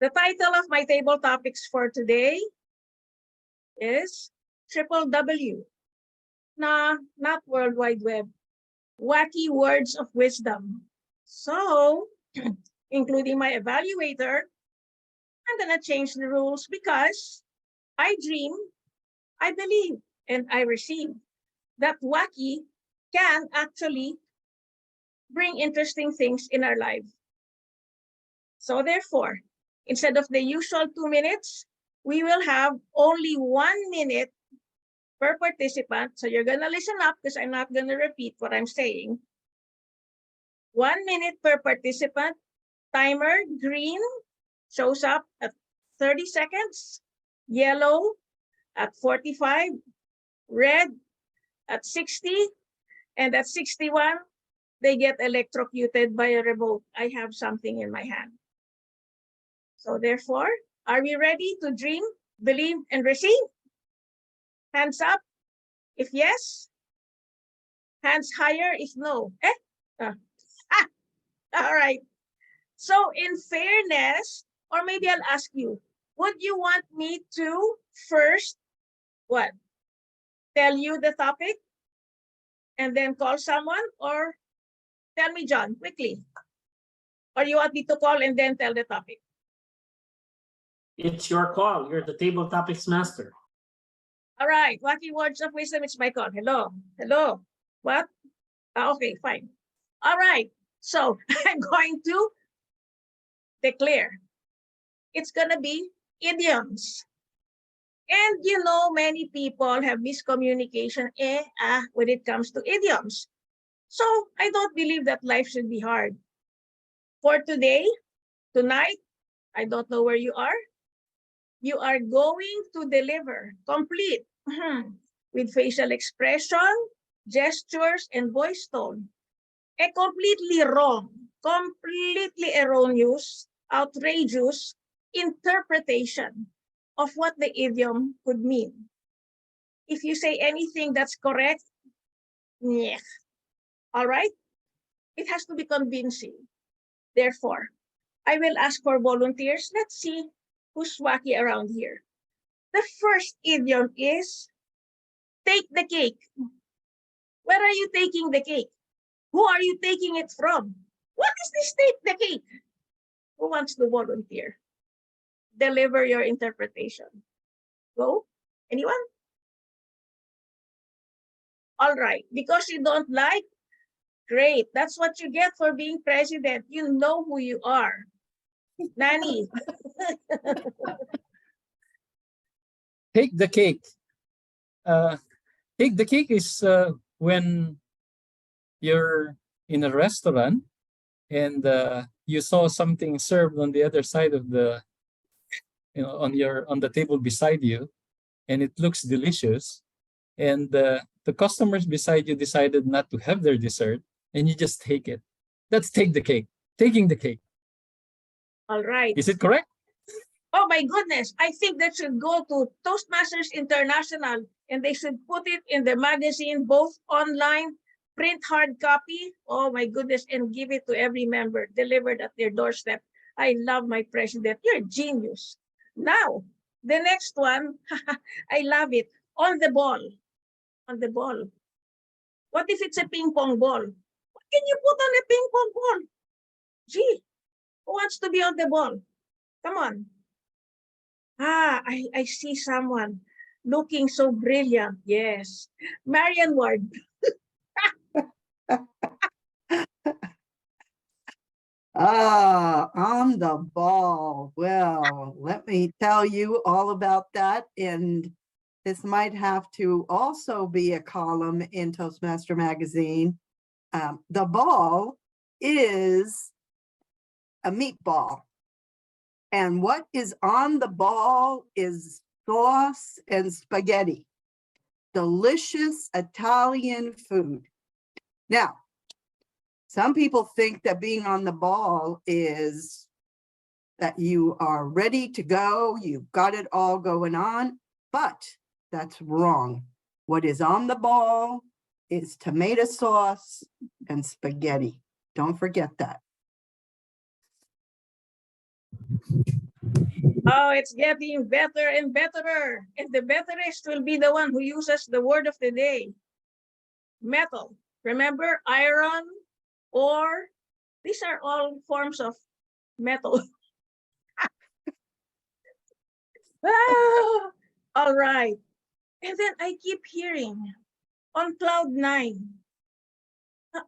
The title of my table topics for today is WWW. Nah, not World Wide Web. Wacky words of wisdom. So, including my evaluator, I'm gonna change the rules because I dream, I believe, and I receive that wacky can actually bring interesting things in our life. So therefore, instead of the usual 2 minutes, we will have only 1 minute per participant. So you're gonna listen up because I'm not gonna repeat what I'm saying. 1 minute per participant. Timer green shows up at 30 seconds, yellow at 45, red at 60, and at 61, they get electrocuted by a remote. I have something in my hand. So therefore, are we ready to dream, believe, and receive? Hands up if yes. Hands higher if no. All right. So in fairness, or maybe I'll ask you, would you want me to first, what? Tell you the topic and then call someone, or tell me, John, quickly. Or you want me to call and then tell the topic? It's your call. You're the table topics master. All right, wacky words of wisdom, it's my call. Hello, hello, what? Okay, fine. All right, so I'm going to declare. It's gonna be idioms. And you know, many people have miscommunication when it comes to idioms. So I don't believe that life should be hard. For today, tonight, I don't know where you are. You are going to deliver complete with facial expression, gestures, and voice tone. A completely wrong, completely erroneous, outrageous interpretation of what the idiom could mean. If you say anything that's correct, yeah. All right? It has to be convincing. Therefore, I will ask for volunteers. Let's see who's wacky around here. The first idiom is take the cake. Where are you taking the cake? Who are you taking it from? What is this take the cake? Who wants to volunteer? Deliver your interpretation. Go. Anyone? All right. Because you don't like, great. That's what you get for being president. You know who you are. Nani. Take the cake. Take the cake is when you're in a restaurant and you saw something served on the other side of the, on the table beside you, and it looks delicious, and the customers beside you decided not to have their dessert, and you just take it. That's take the cake. Taking the cake. All right. Is it correct? Oh my goodness, I think that should go to Toastmasters International and they should put it in the magazine, both online, print hard copy. Oh my goodness, and give it to every member, delivered at their doorstep. I love my president. You're a genius. Now, the next one, I love it. On the ball. On the ball. What if it's a ping pong ball? What can you put on a ping pong ball? Gee, who wants to be on the ball? Come on. I see someone looking so brilliant. Yes. Marianne Ward. On the ball. Well, let me tell you all about that. And this might have to also be a column in Toastmaster magazine. The ball is a meatball. And what is on the ball is sauce and spaghetti. Delicious Italian food. Now, some people think that being on the ball is that you are ready to go, you've got it all going on, but that's wrong. What is on the ball is tomato sauce and spaghetti. Don't forget that. Oh, it's getting better and better. And the betterest will be the one who uses the word of the day. Metal. Remember, iron, ore. These are all forms of metal. Ah, all right. And then I keep hearing on cloud 9.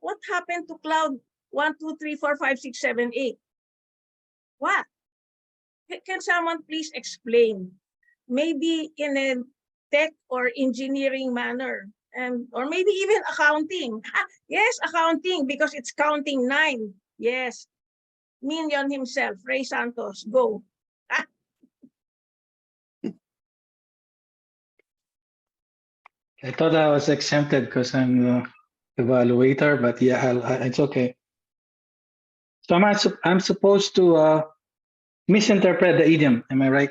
What happened to cloud 1, 2, 3, 4, 5, 6, 7, 8? What? Can someone please explain? Maybe in a tech or engineering manner, and or maybe even accounting. Yes, accounting, because it's counting 9. Yes. Minion himself, Ray Santos, go. I thought I was exempted because I'm the evaluator, but yeah, it's okay. So I'm supposed to misinterpret the idiom. Am I right?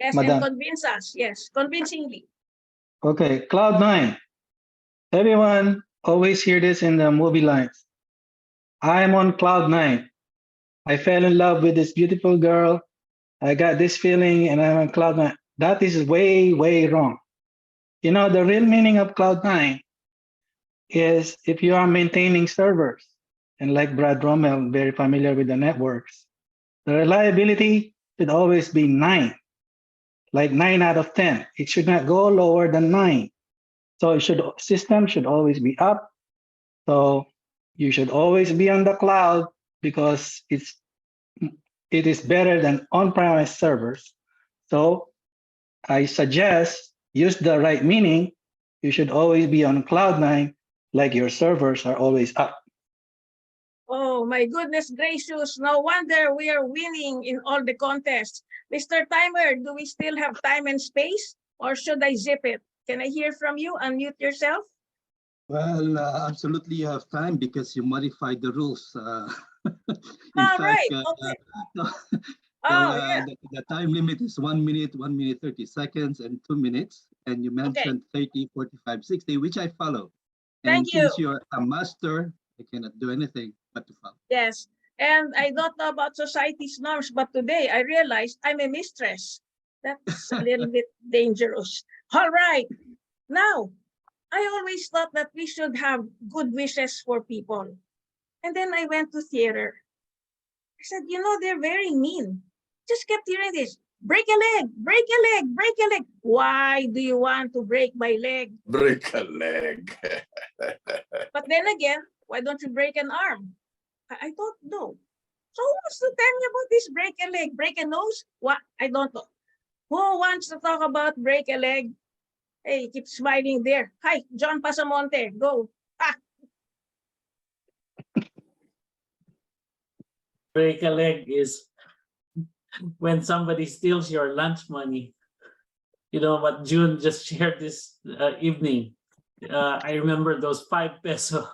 Yes, Madam. and convince us. Yes, convincingly. Okay, cloud 9. Everyone always hear this in the movie lines. I'm on cloud 9. I fell in love with this beautiful girl. I got this feeling and I'm on cloud 9. That is way, way wrong. You know, the real meaning of cloud 9 is if you are maintaining servers, and like Brad Rommel, very familiar with the networks, the reliability should always be 9, like 9 out of 10. It should not go lower than 9. So system should always be up. So you should always be on the cloud because it is better than on-premise servers. So I suggest use the right meaning. You should always be on cloud 9, like your servers are always up. Oh, my goodness gracious. No wonder we are winning in all the contests. Mr. Timer, do we still have time and space, or should I zip it? Can I hear from you? Unmute yourself. Well, absolutely you have time because you modified the rules. In All fact, right. Okay. Oh, yeah. the time limit is 1 minute, 1 minute, 30 seconds, and 2 minutes. And you mentioned 30, 45, 60, which I follow. And Thank you. since you're a master, I cannot do anything but to follow. Yes. And I don't know about society's norms, but today I realized I'm a mistress. That's a little bit dangerous. All right. Now, I always thought that we should have good wishes for people. And then I went to theater. I said, you know, they're very mean. Just kept hearing this. Break a leg, break a leg, break a leg. Why do you want to break my leg? Break a leg. But then again, why don't you break an arm? I don't know. So who wants to tell me about this break a leg, break a nose? What? I don't know. Who wants to talk about break a leg? Hey, keep smiling there. Hi, John Pasamonte, go. Ah. Break a leg is when somebody steals your lunch money. You know what June just shared this evening. I remember those 5 peso,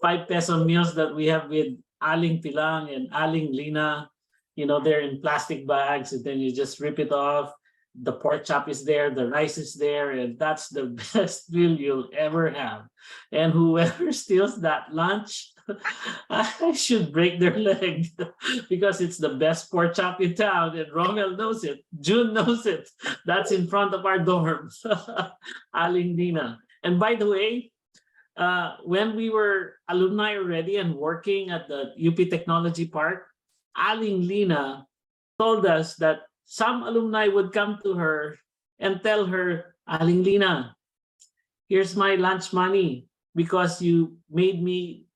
5 peso meals that we have with Aling Tilang and Aling Lina. You know, they're in plastic bags, and then you just rip it off. The pork chop is there, the rice is there, and that's the best meal you'll ever have. And whoever steals that lunch, I should break their leg because it's the best pork chop in town, and Rommel knows it. June knows it. That's in front of our dorm. Aling Dina. And by the way, when we were alumni already and working at the UP Technology Park, Aling Lina told us that some alumni would come to her and tell her, Aling Lina, here's my lunch money because you made me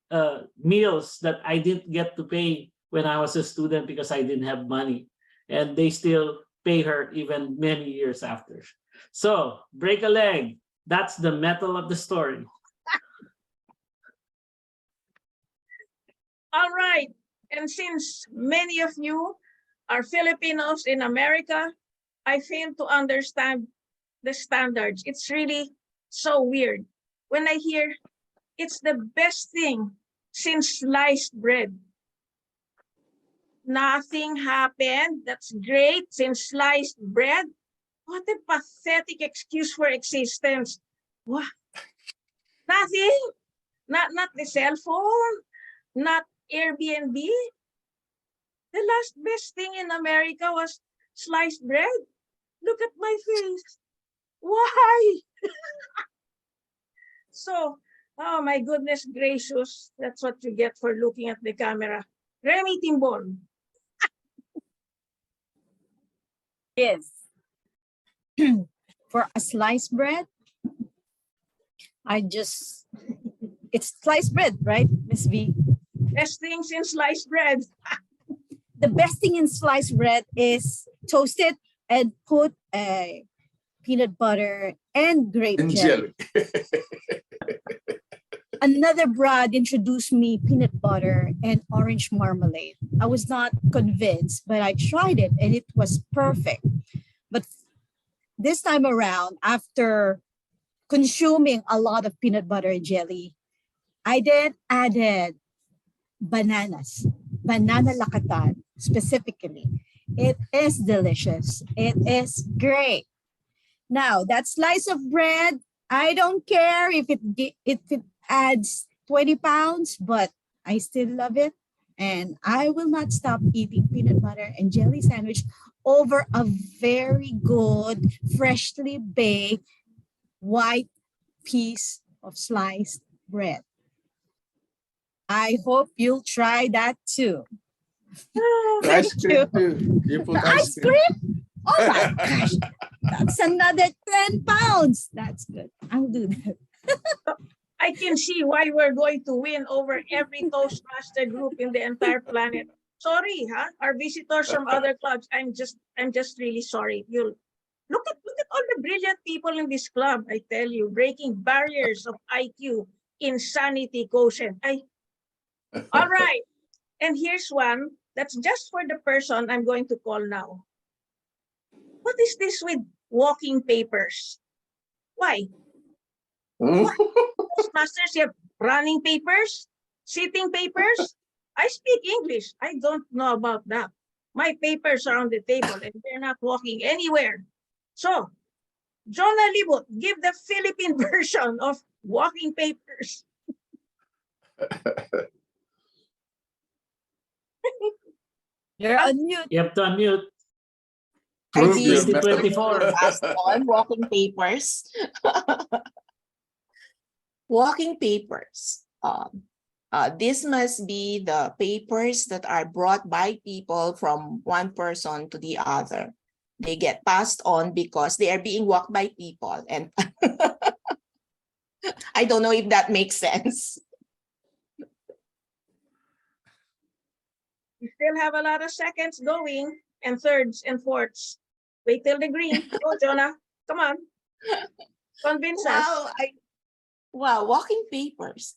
meals that I didn't get to pay when I was a student because I didn't have money. And they still pay her even many years after. So break a leg. That's the metal of the story. All right. And since many of you are Filipinos in America, I fail to understand the standards. It's really so weird. When I hear it's the best thing since sliced bread. Nothing happened. That's great since sliced bread. What a pathetic excuse for existence. What? Nothing? Not the cell phone? Not Airbnb? The last best thing in America was sliced bread. Look at my face. Why? So, oh my goodness gracious, that's what you get for looking at the camera. Remy Timbon. Yes. For a sliced bread, it's sliced bread, right, Miss V? Best things in sliced bread. The best thing in sliced bread is toast it and put a peanut butter and grape And jelly. jelly. Another broad introduced me peanut butter and orange marmalade. I was not convinced, but I tried it and it was perfect. But this time around, after consuming a lot of peanut butter and jelly, I then added bananas, banana lakatan specifically. It is delicious. It is great. Now, that slice of bread, I don't care if it adds 20 pounds, but I still love it. And I will not stop eating peanut butter and jelly sandwich over a very good, freshly baked white piece of sliced bread. I hope you'll try that too. Ice cream you. too. You put The ice ice cream. cream? Oh my gosh, that's another 10 pounds. That's good. I'll do that. I can see why we're going to win over every Toastmaster group in the entire planet. Sorry, huh? Our visitors from other clubs. I'm just really sorry. You'll look at all the brilliant people in this club. I tell you, breaking barriers of IQ, insanity quotient. All right. And here's one that's just for the person I'm going to call now. What is this with walking papers? Why? Toastmasters, you have running papers, sitting papers. I speak English. I don't know about that. My papers are on the table and they're not walking anywhere. So, Johnna Libot, give the Philippine version of walking papers. You're on mute. You have to unmute. Prove your Easy method. 24. Asked on walking papers. Walking papers. This must be the papers that are brought by people from one person to the other. They get passed on because they are being walked by people. And I don't know if that makes sense. You still have a lot of seconds going and thirds and fourths. Wait till the green. Go, Johnna. Come on. Convince us. Wow, walking papers.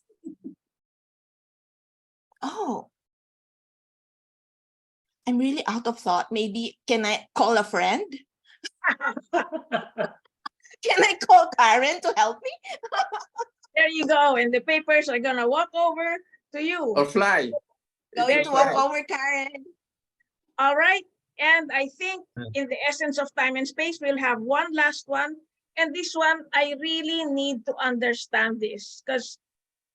Oh, I'm really out of thought. Maybe can I call a friend? Can I call Karen to help me? There you go. And the papers are gonna walk over to you. Or fly. Going There to you walk go. over, Karen. All right. And I think in the essence of time and space, we'll have one last one. And this one, I really need to understand this because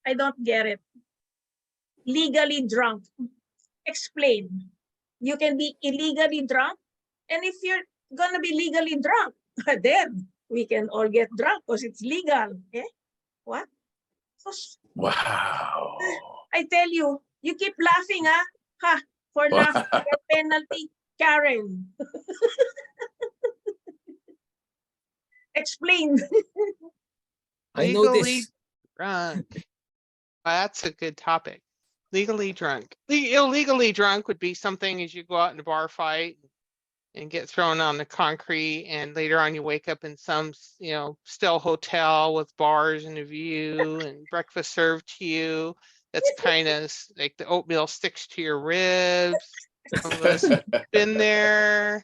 I don't get it. Legally drunk. Explain. You can be illegally drunk. And if you're gonna be legally drunk, then we can all get drunk because it's legal. Okay? What? So, Wow. I tell you, you keep laughing, huh? Ha, for laughing, your penalty, Karen. Explain. I know Legally this. drunk. That's a good topic. Legally drunk. Illegally drunk would be something as you go out in a bar fight and get thrown on the concrete, and later on you wake up in some, still hotel with bars and a view and breakfast served to you. That's kind of like the oatmeal sticks to your ribs. Some of us have been there.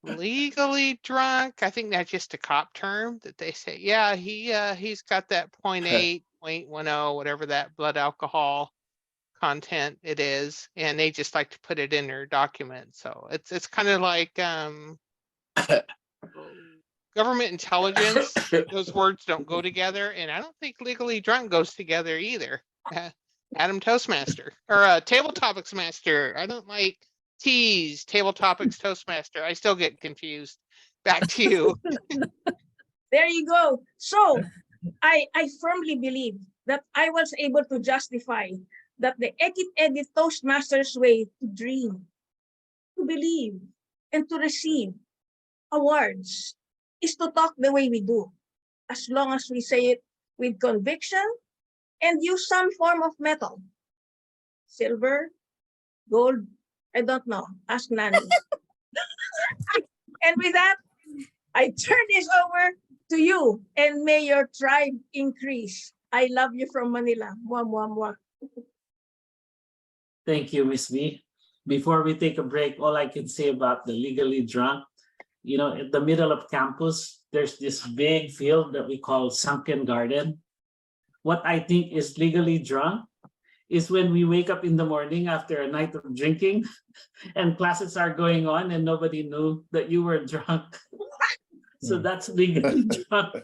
Legally drunk. I think that's just a cop term that they say, yeah, he's got that 0.8, 0.10, whatever that blood alcohol content it is, and they just like to put it in their document. So it's kind of like government intelligence. Those words don't go together, and I don't think legally drunk goes together either. Adam Toastmaster or Table Topics Master. I don't like T's, Table Topics Toastmaster. I still get confused. Back to you. There you go. So I firmly believe that I was able to justify that the EKIT Toastmasters way to dream, to believe, and to receive awards is to talk the way we do, as long as we say it with conviction and use some form of metal. Silver, gold, I don't know. Ask Nani. And with that, I turn this over to you, and may your tribe increase. I love you from Manila. Mwah, mwah, mwah. Thank you, Miss V. Before we take a break, all I can say about the legally drunk, you know, in the middle of campus, there's this big field that we call Sunken Garden. What I think is legally drunk is when we wake up in the morning after a night of drinking and classes are going on and nobody knew that you were drunk. So that's legally drunk.